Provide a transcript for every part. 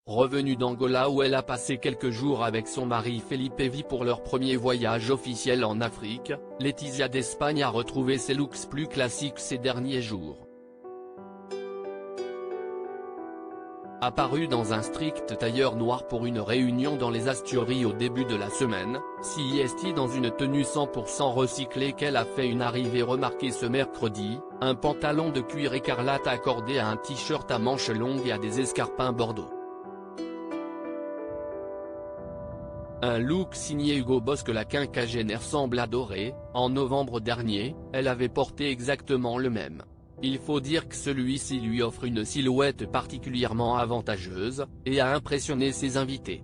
revenue d'Angola où elle a passé quelques jours avec son mari Felipe vit pour leur premier voyage officiel en Afrique, Laetitia d'Espagne a retrouvé ses looks plus classiques ces derniers jours. Apparue dans un strict tailleur noir pour une réunion dans les Asturies au début de la semaine, CIST dans une tenue 100% recyclée qu'elle a fait une arrivée remarquée ce mercredi, un pantalon de cuir écarlate accordé à un t-shirt à manches longues et à des escarpins bordeaux. Un look signé Hugo Boss que la quinquagénaire semble adorer. En novembre dernier, elle avait porté exactement le même. Il faut dire que celui-ci lui offre une silhouette particulièrement avantageuse, et a impressionné ses invités.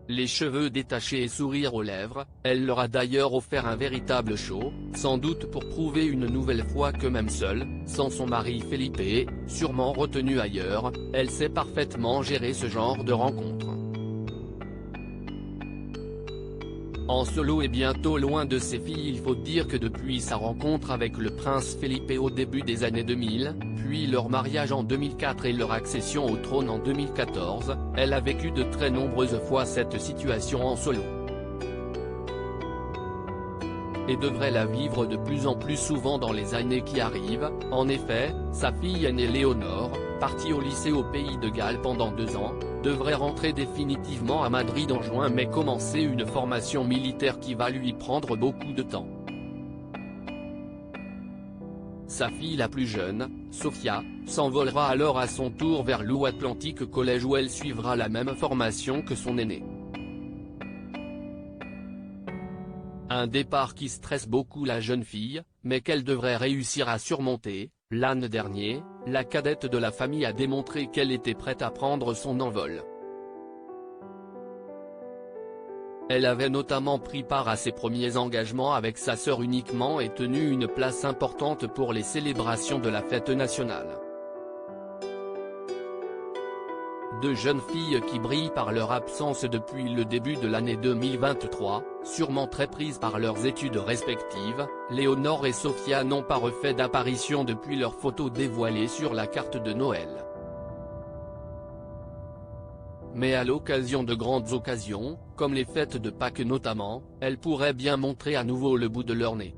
Les cheveux détachés et sourire aux lèvres, elle leur a d'ailleurs offert un véritable show, sans doute pour prouver une nouvelle fois que même seule, sans son mari Felipe, sûrement retenu ailleurs, elle sait parfaitement gérer ce genre de rencontre. En solo et bientôt loin de ses filles, il faut dire que depuis sa rencontre avec le prince Felipe au début des années 2000, puis leur mariage en 2004 et leur accession au trône en 2014, elle a vécu de très nombreuses fois cette situation en solo. Et devrait la vivre de plus en plus souvent dans les années qui arrivent. En effet, sa fille aînée Léonore, partie au lycée au pays de Galles pendant 2 ans, devrait rentrer définitivement à Madrid en juin mais commencer une formation militaire qui va lui prendre beaucoup de temps. Sa fille la plus jeune, Sofia, s'envolera alors à son tour vers l'Ouatlantique College où elle suivra la même formation que son aînée. Un départ qui stresse beaucoup la jeune fille, mais qu'elle devrait réussir à surmonter. L'an dernier, la cadette de la famille a démontré qu'elle était prête à prendre son envol. Elle avait notamment pris part à ses premiers engagements avec sa sœur uniquement et tenu une place importante pour les célébrations de la fête nationale. Deux jeunes filles qui brillent par leur absence depuis le début de l'année 2023, sûrement très prises par leurs études respectives, Léonore et Sofia n'ont pas refait d'apparition depuis leurs photos dévoilées sur la carte de Noël. Mais à l'occasion de grandes occasions, comme les fêtes de Pâques notamment, elles pourraient bien montrer à nouveau le bout de leur nez.